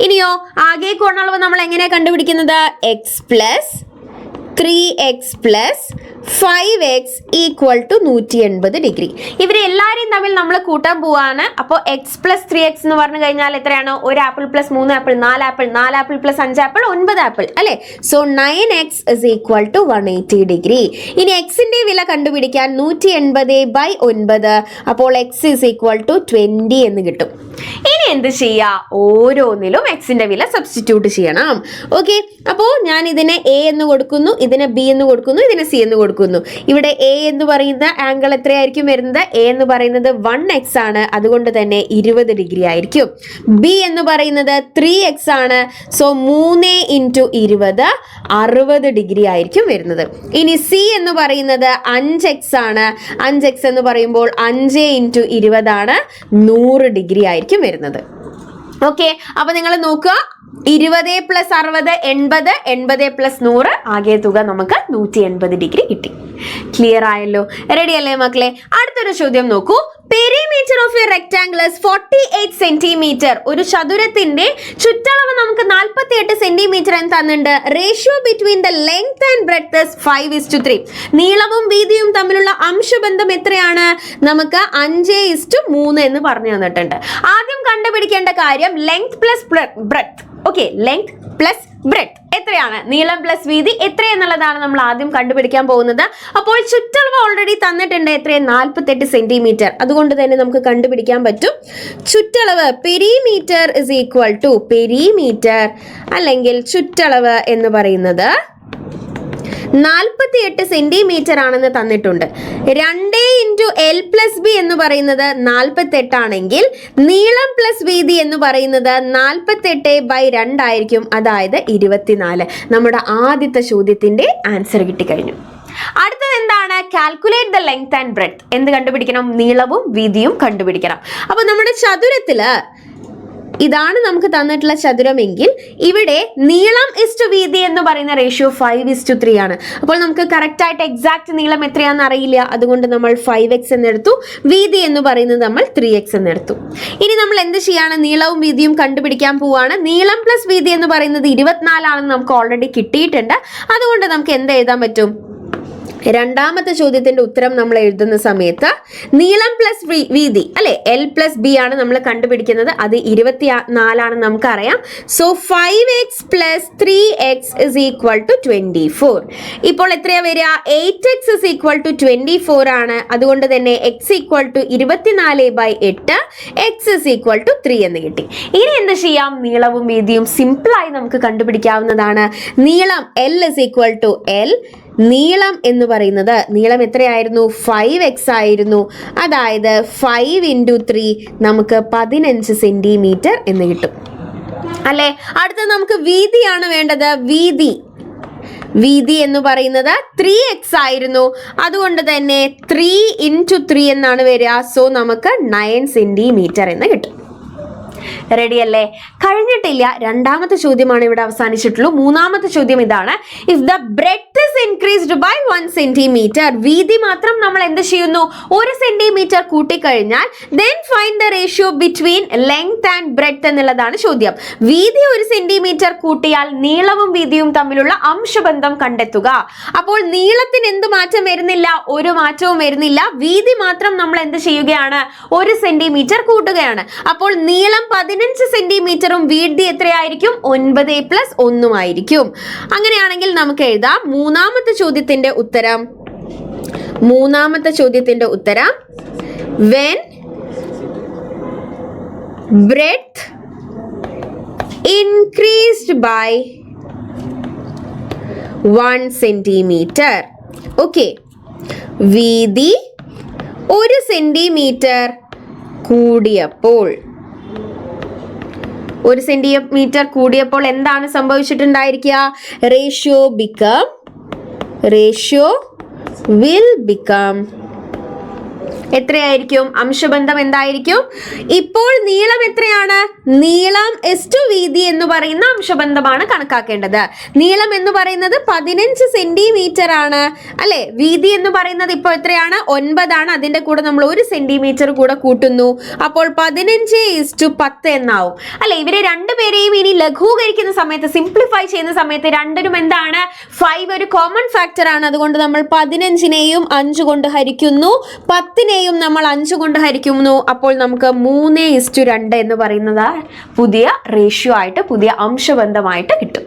ഇനിയോ ആകെ കോണളവ് നമ്മൾ എങ്ങനെ കണ്ടുപിടിക്കുന്നത്? x+3x+5x = 180 degree. ഇവരെ എല്ലാവരെയും തമ്മിൽ നമ്മൾ കൂട്ടാൻ പോവാണ്. അപ്പോൾ x+3x എന്ന് പറഞ്ഞു കഴിഞ്ഞാൽ എത്രയാണ്? 1 apple + 3 apple 4 apple 4 apple + 5 apple 9 apple അല്ലെ? So 9x = 180 degree. ഇനി എക്സിന്റെ വില കണ്ടുപിടിക്കാൻ 180/9, അപ്പോൾ x = 20 എന്ന് കിട്ടും. ഇനി എന്ത് ചെയ്യാ? ഓരോന്നിലും എക്സിന്റെ വില സബ്സ്റ്റിറ്റ്യൂട്ട് ചെയ്യണം. ഓക്കെ, അപ്പോൾ ഞാൻ ഇതിനെ a എന്ന് കൊടുക്കുന്നു, ഇതിനെ b എന്ന് കൊടുക്കുന്നു, ഇതിനെ c എന്ന് കൊടുക്കുന്നു. ഇവിടെ a എന്ന് പറയുന്ന ആംഗിൾ എത്രയായിരിക്കും വരുന്നത്? a എന്ന് പറയുന്നത് 1x ആണ്, അതുകൊണ്ട് തന്നെ 20 ഡിഗ്രി ആയിരിക്കും. b എന്ന് പറയുന്നത് 3x ആണ്, സോ 3 × 20 60 ഡിഗ്രി ആയിരിക്കും വരുന്നത്. ഇനി c എന്ന് പറയുന്നത് 5x ആണ്, 5x എന്ന് പറയുമ്പോൾ 5 × 20 ആണ്, 100 ഡിഗ്രി ആയിരിക്കും വരുന്നത്. ഓക്കെ, അപ്പൊ നിങ്ങൾ നോക്കുക, 20 + 60 80, 80 + 100 ആകെ തുക നമുക്ക് 180 ഡിഗ്രി കിട്ടി. ക്ലിയർ ആയല്ലോ? റെഡി അല്ലേ മക്കളെ? അടുത്തൊരു ചോദ്യം നോക്കൂ. Perimeter of A rectangle 48 centimetre. ഒരു ചതുരത്തിന്റെ ചുറ്റളവ് നമുക്ക് 48 സെന്റിമീറ്റർ എന്ന് തന്നിട്ടുണ്ട്. Ratio between the length and breadth 5:3. നീളവും വീതിയും തമ്മിലുള്ള അംശബന്ധം എത്രയാണ്? നമുക്ക് 5:3 എന്ന് പറഞ്ഞു തന്നിട്ടുണ്ട്. ആദ്യം കണ്ടുപിടിക്കേണ്ട കാര്യം length plus breadth. Okay, length plus breadth എത്രയാണ്? നീളം പ്ലസ് വീതി എത്രയെന്നുള്ളതാണ് നമ്മൾ ആദ്യം കണ്ടുപിടിക്കാൻ പോകുന്നത്. അപ്പോൾ ചുറ്റളവ് ഓൾറെഡി തന്നിട്ടുണ്ട്. എത്രയാണ്? 48 സെന്റിമീറ്റർ. അതുകൊണ്ട് തന്നെ നമുക്ക് കണ്ടുപിടിക്കാൻ പറ്റും ചുറ്റളവ് പെരിമീറ്റർ അല്ലെങ്കിൽ ചുറ്റളവ് എന്ന് പറയുന്നത് 48 സെന്റിമീറ്റർ ആണെന്ന് തന്നിട്ടുണ്ട്. 2 × L + B എന്ന് പറയുന്നത് 48 ആണെങ്കിൽ നീളം പ്ലസ് വീതി എന്ന് പറയുന്നത് 48/2 ആയിരിക്കും, അതായത് 24. നമ്മുടെ ആദ്യത്തെ ചോദ്യത്തിന്റെ ആൻസർ കിട്ടിക്കഴിഞ്ഞു. അടുത്തത് എന്താണ്? Calculate the length and breadth. എന്ത് കണ്ടുപിടിക്കണം? നീളവും വീതിയും കണ്ടുപിടിക്കണം. അപ്പൊ നമ്മുടെ ചതുരത്തില് ഇതാണ് നമുക്ക് തന്നിട്ടുള്ള ചതുരമെങ്കിൽ ഇവിടെ നീളം ഇസ്റ്റു വീതി എന്ന് പറയുന്ന റേഷ്യോ 5:3 ആണ്. അപ്പോൾ നമുക്ക് കറക്റ്റ് ആയിട്ട് എക്സാക്ട് നീളം എത്രയാണെന്ന് അറിയില്ല, അതുകൊണ്ട് നമ്മൾ 5x എന്നെടുത്തു. വീതി എന്ന് പറയുന്നത് നമ്മൾ 3x എന്നെടുത്തു. ഇനി നമ്മൾ എന്ത് ചെയ്യാണ്, നീളവും വീതിയും കണ്ടുപിടിക്കാൻ പോവാണ്. നീളം പ്ലസ് വീതി എന്ന് പറയുന്നത് 24 ആണെന്ന് നമുക്ക് ഓൾറെഡി കിട്ടിയിട്ടുണ്ട്. അതുകൊണ്ട് നമുക്ക് എന്ത് എഴുതാൻ പറ്റും, രണ്ടാമത്തെ ചോദ്യത്തിന്റെ ഉത്തരം നമ്മൾ എഴുതുന്ന സമയത്ത് നീളം പ്ലസ് വീതി അല്ലെ, L+B ആണ് നമ്മൾ കണ്ടുപിടിക്കുന്നത്. അത് 24 ആണെന്ന് നമുക്കറിയാം. So 5x + 3x = 24. ഇപ്പോൾ എത്രയാ വരിക, 8x = 24 ആണ്. അതുകൊണ്ട് തന്നെ x = 24/8, x = 3 എന്ന് കിട്ടി. ഇനി എന്ത് ചെയ്യാം, നീളവും വീതിയും സിമ്പിളായി നമുക്ക് കണ്ടുപിടിക്കാവുന്നതാണ്. നീളം L = L, നീളം എന്ന് പറയുന്നത് നീളം എത്രയായിരുന്നു, 5x ആയിരുന്നു. അതായത് 5 × 3 നമുക്ക് 15 സെന്റിമീറ്റർ എന്ന് കിട്ടും അല്ലെ. അടുത്ത നമുക്ക് വീതിയാണ് വേണ്ടത്. വീതി എന്ന് പറയുന്നത് 3x ആയിരുന്നു. അതുകൊണ്ട് തന്നെ 3 × 3 എന്നാണ് വരിക. സോ നമുക്ക് 9 സെന്റിമീറ്റർ എന്ന് കിട്ടും. റെഡി അല്ലേ? കഴിഞ്ഞിട്ടില്ല, രണ്ടാമത്തെ ചോദ്യമാണ് ഇവിടെ അവസാനിച്ചിട്ടുള്ളൂ. മൂന്നാമത്തെ ചോദ്യം ഇതാണ്. If the breadth is increased by 1 centimetre, വീതി മാത്രം നമ്മൾ എന്ത് ചെയ്യുന്നു, 1 സെന്റിമീറ്റർ കൂട്ടിക്കഴിഞ്ഞാൽ then find the ratio between length and breadth എന്നുള്ളതാണ് ചോദ്യം. വീതി 1 സെന്റിമീറ്റർ കൂട്ടിയാൽ നീളവും വീതിയും തമ്മിലുള്ള അംശബന്ധം കണ്ടെത്തുക. അപ്പോൾ നീളത്തിന് എന്ത് മാറ്റം വരുന്നില്ല, ഒരു മാറ്റവും വരുന്നില്ല. വീതി മാത്രം നമ്മൾ എന്ത് ചെയ്യുകയാണ്, 1 സെന്റിമീറ്റർ കൂട്ടുകയാണ്. അപ്പോൾ നീളം 15 സെന്റിമീറ്ററും വീതി എത്രയായിരിക്കും, 9+1 ആയിരിക്കും. അങ്ങനെയാണെങ്കിൽ നമുക്ക് എഴുതാം മൂന്നാമത്തെ ചോദ്യത്തിന്റെ ഉത്തരം when breadth increased by 1 centimetre. Okay, വീതി 1 സെന്റിമീറ്റർ കൂടിയപ്പോൾ, 1 സെന്റിമീറ്റർ കൂടിയപ്പോൾ എന്താണ് സംഭവിച്ചിട്ടുണ്ടായിരിക്കുക, റേഷ്യോ will become എത്രയായിരിക്കും, അംശബന്ധം എന്തായിരിക്കും? ഇപ്പോൾ നീളം എത്രയാണ്, നീളം ഇസ്റ്റു വീതി എന്ന് പറയുന്ന അംശബന്ധമാണ് കണക്കാക്കേണ്ടത്. നീളം എന്ന് പറയുന്നത് 15 സെന്റിമീറ്റർ ആണ് അല്ലെ. വീതി എന്ന് പറയുന്നത് ഇപ്പോൾ എത്രയാണ്, 9 ആണ്. അതിന്റെ കൂടെ നമ്മൾ 1 സെന്റിമീറ്റർ കൂടെ കൂട്ടുന്നു. അപ്പോൾ 15:10 എന്നാവും അല്ലെ. ഇവരെ രണ്ടുപേരെയും ഇനി ലഘൂകരിക്കുന്ന സമയത്ത്, സിംപ്ലിഫൈ ചെയ്യുന്ന സമയത്ത് രണ്ടിനും എന്താണ്, 5 ഒരു കോമൺ ഫാക്ടർ ആണ്. അതുകൊണ്ട് നമ്മൾ 15നെയും 5 കൊണ്ട് ഹരിക്കുന്നു, 10നെയും നമ്മൾ 5 കൊണ്ട് ഹരിക്കുന്നു. അപ്പോൾ നമുക്ക് 3:2 എന്ന് പറയുന്നത് പുതിയ റേഷ്യോ ആയിട്ട്, പുതിയ അംശബന്ധമായിട്ട് കിട്ടും.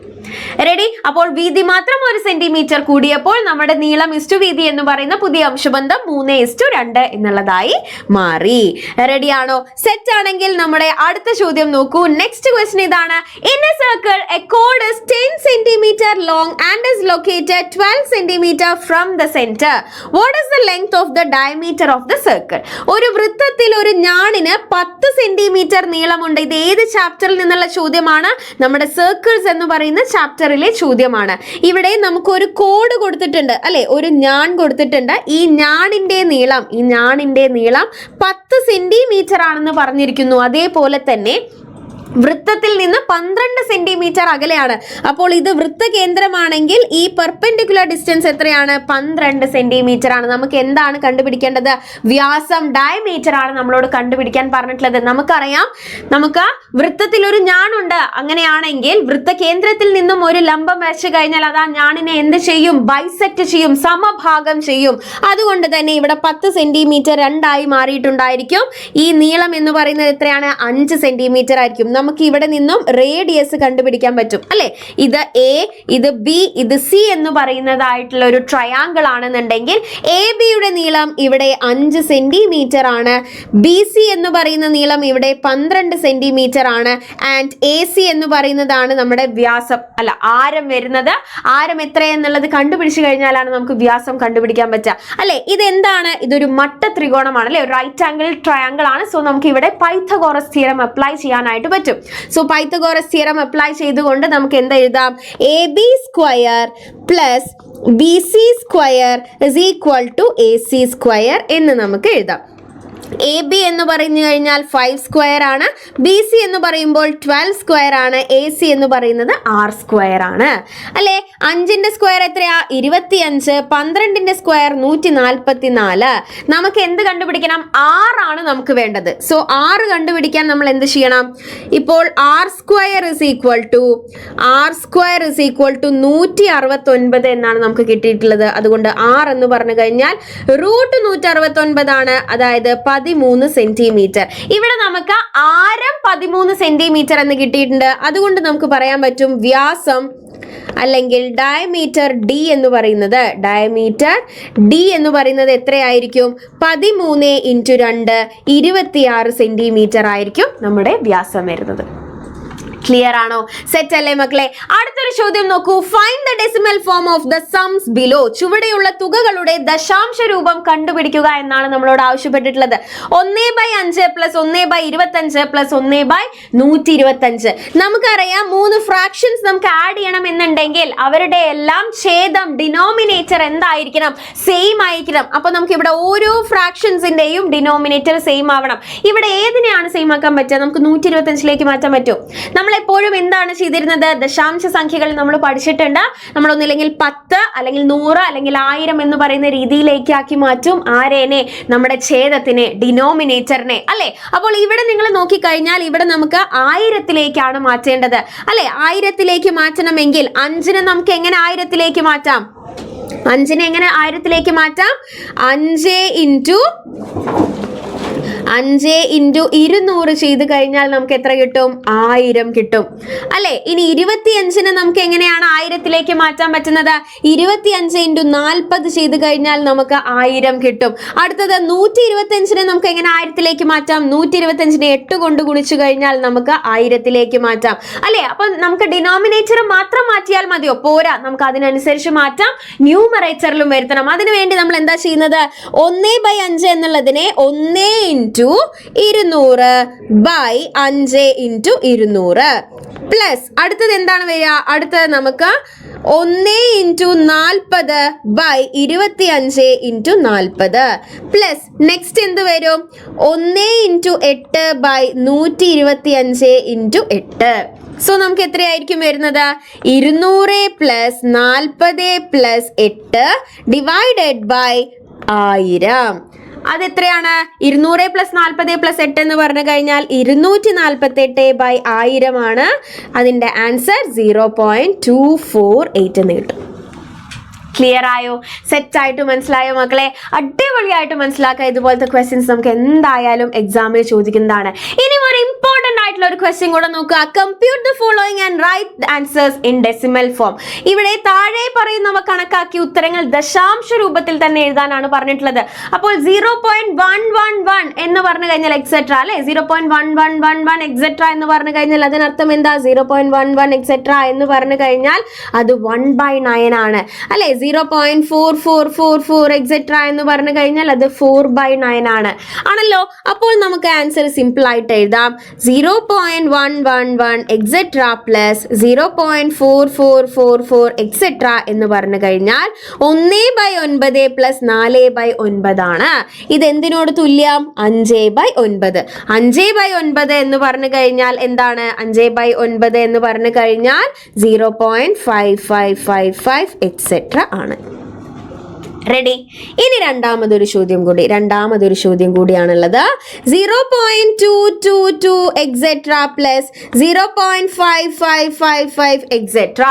റെഡി? അപ്പോൾ വീതി മാത്രം 1 സെന്റിമീറ്റർ കൂടിയപ്പോൾ നമ്മുടെ നീളം ഇസ്റ്റു വീതി എന്ന് പറയുന്ന പുതിയ അംശബന്ധം 3:2 എന്നുള്ളതായി മാറി. റെഡിയാണോ? സെറ്റ് ആണെങ്കിൽ നമ്മുടെ അടുത്ത ചോദ്യം നോക്കൂ. നെക്സ്റ്റ് ക്വസ്റ്റ്യൻ ഇതാണ്. In a circle a chord is 10 centimeter long and is located 12 centimeter from the center. What is the length of the diameter of the circle? ഒരു വൃത്തത്തിൽ ഒരു ഞാണിന് 10 സെന്റിമീറ്റർ നീളമുണ്ട്. ഇത് ഏത് ചാപ്റ്ററിൽ നിന്നുള്ള ചോദ്യമാണ്? നമ്മുടെ സർക്കിൾസ് എന്ന് പറയുന്ന ചാപ്റ്ററിലെ ചോദ്യമാണ്. ഇവിടെ നമുക്ക് ഒരു കോഡ് കൊടുത്തിട്ടുണ്ട് അല്ലെ, ഒരു ഞാൻ കൊടുത്തിട്ടുണ്ട്. ഈ ഞാണിന്റെ നീളം 10 സെന്റിമീറ്റർ ആണെന്ന് പറഞ്ഞിരിക്കുന്നു. അതേപോലെ തന്നെ വൃത്തത്തിൽ നിന്ന് 12 സെന്റിമീറ്റർ അകലെയാണ്. അപ്പോൾ ഇത് വൃത്തകേന്ദ്രമാണെങ്കിൽ ഈ പെർപെൻഡിക്കുലർ ഡിസ്റ്റൻസ് എത്രയാണ്? 12 സെന്റിമീറ്റർ ആണ്. നമുക്ക് എന്താണ് കണ്ടുപിടിക്കേണ്ടത്? വ്യാസം, ഡയമീറ്റർ ആണ് നമ്മളോട് കണ്ടുപിടിക്കാൻ പറഞ്ഞിട്ടുള്ളത്. നമുക്കറിയാം, നമുക്ക് വൃത്തത്തിൽ ഒരു ഞാനുണ്ട്. അങ്ങനെയാണെങ്കിൽ വൃത്തകേന്ദ്രത്തിൽ നിന്നും ഒരു ലംബം വരച്ചു കഴിഞ്ഞാൽ അത് ആ ഞാണിനെ എന്ത് ചെയ്യും? ബൈസെക്ട് ചെയ്യും, സമഭാഗം ചെയ്യും. അതുകൊണ്ട് തന്നെ ഇവിടെ 10 സെന്റിമീറ്റർ 2 ആയി മാറിയിട്ടുണ്ടായിരിക്കും. ഈ നീളം എന്ന് പറയുന്നത് എത്രയാണ്? 5 സെന്റിമീറ്റർ ആയിരിക്കും. നമുക്ക് ഇവിടെ നിന്നും റേഡിയസ് കണ്ടുപിടിക്കാൻ പറ്റും അല്ലെ. ഇത് എ, ഇത് ബി, ഇത് സി എന്ന് പറയുന്നതായിട്ടുള്ള ഒരു ട്രയാങ്കിൾ ആണെന്നുണ്ടെങ്കിൽ എ ബിയുടെ നീളം ഇവിടെ 5 സെന്റിമീറ്റർ ആണ്. ബി സി എന്ന് പറയുന്ന നീളം ഇവിടെ 12 സെന്റിമീറ്റർ ആണ്. ആൻഡ് എ സി എന്ന് പറയുന്നതാണ് നമ്മുടെ വ്യാസം അല്ല, ആരം വരുന്നത്. ആരം എത്രയെന്നുള്ളത് കണ്ടുപിടിച്ചു കഴിഞ്ഞാലാണ് നമുക്ക് വ്യാസം കണ്ടുപിടിക്കാൻ പറ്റുക അല്ലെ. ഇതെന്താണ്? ഇതൊരു മട്ട ത്രികോണമാണ് അല്ലെ, റൈറ്റ് ആംഗിൾ ട്രയാങ്കിൾ ആണ്. സോ നമുക്ക് ഇവിടെ പൈത്തഗോറസ് തിയറം അപ്ലൈ ചെയ്യാനായിട്ട് പറ്റും. സോ പൈത്തഗോറസ് തിയറം അപ്ലൈ ചെയ്തുകൊണ്ട് നമുക്ക് എന്ത് എഴുതാം? A B square plus B C square is equal to A C square എന്ന് നമുക്ക് എഴുതാം. AB എന്ന് പറഞ്ഞു കഴിഞ്ഞാൽ 5 സ്ക്വയർ ആണ്, BC എന്ന് പറയുമ്പോൾ 12 സ്ക്വയർ ആണ്, AC എന്ന് പറയുന്നത് R സ്ക്വയർ ആണ് അല്ലേ. 5ന്റെ സ്ക്വയർ എത്രയാ? 25. 12ന്റെ സ്ക്വയർ 144. നമുക്ക് എന്ത് കണ്ടുപിടിക്കണം? R ആണ് നമുക്ക് വേണ്ടത്. സോ R കണ്ടുപിടിക്കാൻ നമ്മൾ എന്ത് ചെയ്യണം? ഇപ്പോൾ R square is equal to 169 എന്നാണ് നമുക്ക് കിട്ടിയിട്ടുള്ളത്. അതുകൊണ്ട് R എന്ന് പറഞ്ഞു കഴിഞ്ഞാൽ √169 ആണ്, അതായത് 13 സെന്റിമീറ്റർ. ഇവിടെ നമുക്ക് ആരം 13 സെന്റിമീറ്റർ എന്ന് കിട്ടിയിട്ടുണ്ട്. അതുകൊണ്ട് നമുക്ക് പറയാൻ പറ്റും വ്യാസം അല്ലെങ്കിൽ ഡയമീറ്റർ D എന്ന് പറയുന്നത് എത്രയായിരിക്കും? 13 × 2 26 സെന്റിമീറ്റർ ആയിരിക്കും നമ്മുടെ വ്യാസം വരുന്നത്. ക്ലിയർ ആണോ? സെറ്റ് അല്ലേ മക്കളെ? അടുത്തൊരു ചോദ്യം നോക്കൂ. Find the decimal form of the സംസ് ബിലോ. ചുവടെയുള്ള തുകകളുടെ ദശാംശ രൂപം കണ്ടുപിടിക്കുക എന്നാണ് നമ്മളോട് ആവശ്യപ്പെട്ടിട്ടുള്ളത്. 1/5 + 1/25 + 1/125. നമുക്കറിയാം 3 ഫ്രാക്ഷൻസ് നമുക്ക് ആഡ് ചെയ്യണം എന്നുണ്ടെങ്കിൽ അവരുടെ എല്ലാം ഛേദം ഡിനോമിനേറ്റർ എന്തായിരിക്കണം? സെയിം ആയിരിക്കണം. അപ്പൊ നമുക്ക് ഇവിടെ ഓരോ ഫ്രാക്ഷൻസിന്റെയും ഡിനോമിനേറ്റർ സെയിം ആവണം. ഇവിടെ ഏതിനെയാണ് സെയിം ആക്കാൻ പറ്റുക? നമുക്ക് 125ലേക്ക് മാറ്റാൻ പറ്റും. നമ്മൾ എപ്പോഴും എന്താണ് ചെയ്തിരുന്നത്? ദശാംശ സംഖ്യകൾ നമ്മൾ പഠിച്ചിട്ടുണ്ട്. നമ്മൾ ഒന്നില്ലെങ്കിൽ 10 അല്ലെങ്കിൽ 100 അല്ലെങ്കിൽ 1000 എന്ന് പറയുന്ന രീതിയിലേക്ക് ആക്കി മാറ്റും. ആരേനെ? നമ്മുടെ ഛേദത്തിനെ, ഡിനോമിനേറ്ററിനെ അല്ലെ. അപ്പോൾ ഇവിടെ നിങ്ങൾ നോക്കിക്കഴിഞ്ഞാൽ ഇവിടെ നമുക്ക് 1000ത്തിലേക്കാണ് മാറ്റേണ്ടത് അല്ലെ. 1000ത്തിലേക്ക് മാറ്റണമെങ്കിൽ 5നെ നമുക്ക് എങ്ങനെ 1000ത്തിലേക്ക് മാറ്റാം? 5നെ എങ്ങനെ 1000ത്തിലേക്ക് മാറ്റാം? 5 × 200 ചെയ്ത് കഴിഞ്ഞാൽ നമുക്ക് എത്ര കിട്ടും? 1000 കിട്ടും അല്ലെ. ഇനി 25നെ നമുക്ക് എങ്ങനെയാണ് 1000ത്തിലേക്ക് മാറ്റാൻ പറ്റുന്നത്? 25 × 40 ചെയ്ത് കഴിഞ്ഞാൽ നമുക്ക് 1000 കിട്ടും. അടുത്തത് 125നെ നമുക്ക് എങ്ങനെ 1000ത്തിലേക്ക് മാറ്റാം? 125നെ 8 കൊണ്ട് ഗുണിച്ചു കഴിഞ്ഞാൽ നമുക്ക് 1000ത്തിലേക്ക് മാറ്റാം അല്ലെ. അപ്പൊ നമുക്ക് ഡിനോമിനേറ്റർ മാത്രം മാറ്റിയാൽ മതിയോ? പോരാ, നമുക്ക് അതിനനുസരിച്ച് മാറ്റാം, ന്യൂമറേറ്ററിലും വരുത്തണം. അതിനുവേണ്ടി നമ്മൾ എന്താ ചെയ്യുന്നത്? 1/5 എന്നുള്ളതിനെ 1 × 200/5 × 200 പ്ലസ് അടുത്തത് എന്താണ് വരിക? അടുത്തത് നമുക്ക് 1 × 40/25 × 40 പ്ലസ് നെക്സ്റ്റ് എന്ത് വരും? 1 × 8/125 × 8. സോ നമുക്ക് എത്രയായിരിക്കും വരുന്നത്? 200 + 40 + 8 ÷ 1000. അതെത്രയാണ്? 200 + 40 + 8 എന്ന് പറഞ്ഞു കഴിഞ്ഞാൽ 248/1000 ആണ്. അതിന്റെ ആൻസർ 0.248 എന്ന് കിട്ടും. ക്ലിയർ ആയോ? സെറ്റ് ആയിട്ട് മനസ്സിലായോ മക്കളെ? അടിപൊളിയായിട്ട് മനസ്സിലാക്കുക. ഇതുപോലത്തെ ക്വസ്റ്റ്യൻസ് നമുക്ക് എന്തായാലും എക്സാമിൽ ചോദിക്കുന്നതാണ്. ഇനി ഒരു ഇമ്പോർട്ടന്റ് ആയിട്ടുള്ള ഒരു ക്വസ്റ്റ്യൻ കൂടെ നോക്കുക. Compute the following and write answers in decimal form. ഇവിടെ താഴെ പറയുന്നവ കണക്കാക്കി ഉത്തരങ്ങൾ ദശാംശ രൂപത്തിൽ തന്നെ എഴുതാനാണ് പറഞ്ഞിട്ടുള്ളത്. അപ്പോൾ 0.111 എന്ന് പറഞ്ഞു കഴിഞ്ഞാൽ എക്സെട്ര അല്ലെ. 0.1111 എക്സെട്ര എന്ന് പറഞ്ഞു കഴിഞ്ഞാൽ അതിനർത്ഥം എന്താ? 0.11 എക്സെട്ര എന്ന് പറഞ്ഞു കഴിഞ്ഞാൽ അത് 1/9 ആണ് അല്ലെ. 0.4444 എക്സെട്ര എന്ന് പറഞ്ഞു കഴിഞ്ഞാൽ അത് 4/9 ആണല്ലോ. അപ്പോൾ നമുക്ക് ആൻസർ സിമ്പിൾ ആയിട്ട് എഴുതാം. 0.111 എക്സെട്ര പ്ലസ് 0.4444 എക്സെട്ര എന്ന് പറഞ്ഞു കഴിഞ്ഞാൽ 1/9 പ്ലസ് 4/9 ആണ്. ഇത് എന്തിനോട് തുല്യം? 5/9. 5/9 എന്ന് പറഞ്ഞു കഴിഞ്ഞാൽ എന്താണ്? 5/9 എന്ന് പറഞ്ഞു കഴിഞ്ഞാൽ 0.5555 എക്സെട്ര ആണ്. റെഡി? ഇനി രണ്ടാമതൊരു ചോദ്യം കൂടിയാണുള്ളത്. 0.222 etcetera plus 0.5555 etcetera.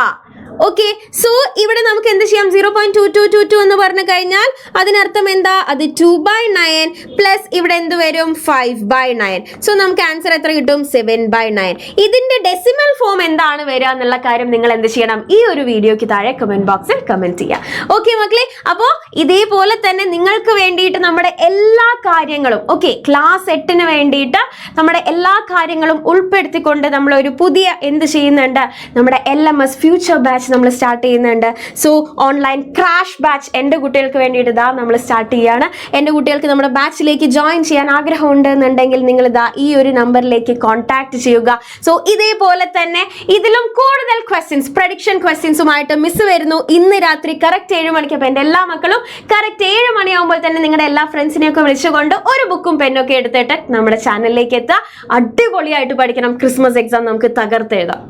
Okay, so ഇവിടെ നമുക്ക് എന്ത് ചെയ്യാം? 0.2222 എന്ന് പറഞ്ഞു കഴിഞ്ഞാൽ അതിനർത്ഥം എന്താ? അത് 2/9 പ്ലസ് ഇവിടെ എന്ത് വരും? 5/9. സോ നമുക്ക് ആൻസർ എത്ര കിട്ടും? 7/9. ഇതിന്റെ ഡെസിമൽ ഫോം എന്താണ് വരിക എന്നുള്ള കാര്യം നിങ്ങൾ എന്ത് ചെയ്യണം? ഈ ഒരു വീഡിയോക്ക് താഴെ കമന്റ് ബോക്സിൽ കമന്റ് ചെയ്യാം. ഓക്കെ മക്കളെ, അപ്പോൾ ഇതേപോലെ തന്നെ നിങ്ങൾക്ക് വേണ്ടിയിട്ട് നമ്മുടെ എല്ലാ കാര്യങ്ങളും ക്ലാസ് 8ന് വേണ്ടിയിട്ട് നമ്മുടെ എല്ലാ കാര്യങ്ങളും ഉൾപ്പെടുത്തിക്കൊണ്ട് നമ്മൾ ഒരു പുതിയ എന്ത് ചെയ്യുന്നുണ്ട്? നമ്മുടെ LMS ഫ്യൂച്ചർ ബാച്ച് ബാച്ച് നമ്മൾ സ്റ്റാർട്ട് ചെയ്യുന്നുണ്ട്. സോ ഓൺലൈൻ ക്രാഷ് ബാച്ച് എൻ്റെ കുട്ടികൾക്ക് വേണ്ടിയിട്ട് ഇതാ നമ്മൾ സ്റ്റാർട്ട് ചെയ്യുകയാണ്. എൻ്റെ കുട്ടികൾക്ക് നമ്മുടെ ബാച്ചിലേക്ക് ജോയിൻ ചെയ്യാൻ ആഗ്രഹമുണ്ട് എന്നുണ്ടെങ്കിൽ നിങ്ങൾ ഇതാ ഈ ഒരു നമ്പറിലേക്ക് കോൺടാക്ട് ചെയ്യുക. സോ ഇതേപോലെ തന്നെ ഇതിലും കൂടുതൽ ക്വസ്റ്റ്യൻസ്, പ്രഡിക്ഷൻ ക്വസ്റ്റ്യൻസുമായിട്ട് മിസ് വരുന്നു ഇന്ന് രാത്രി കറക്റ്റ് 7 മണിക്ക്. അപ്പോൾ എൻ്റെ എല്ലാ മക്കളും കറക്റ്റ് 7 മണിയാകുമ്പോൾ തന്നെ നിങ്ങളുടെ എല്ലാ ഫ്രണ്ട്സിനെയൊക്കെ വിളിച്ചുകൊണ്ട് ഒരു ബുക്കും പെന്നൊക്കെ എടുത്തിട്ട് നമ്മുടെ ചാനലിലേക്ക് എത്തുക. അടിപൊളിയായിട്ട് പഠിക്കണം. ക്രിസ്മസ് എക്സാം നമുക്ക് തകർത്തെഴുതാം.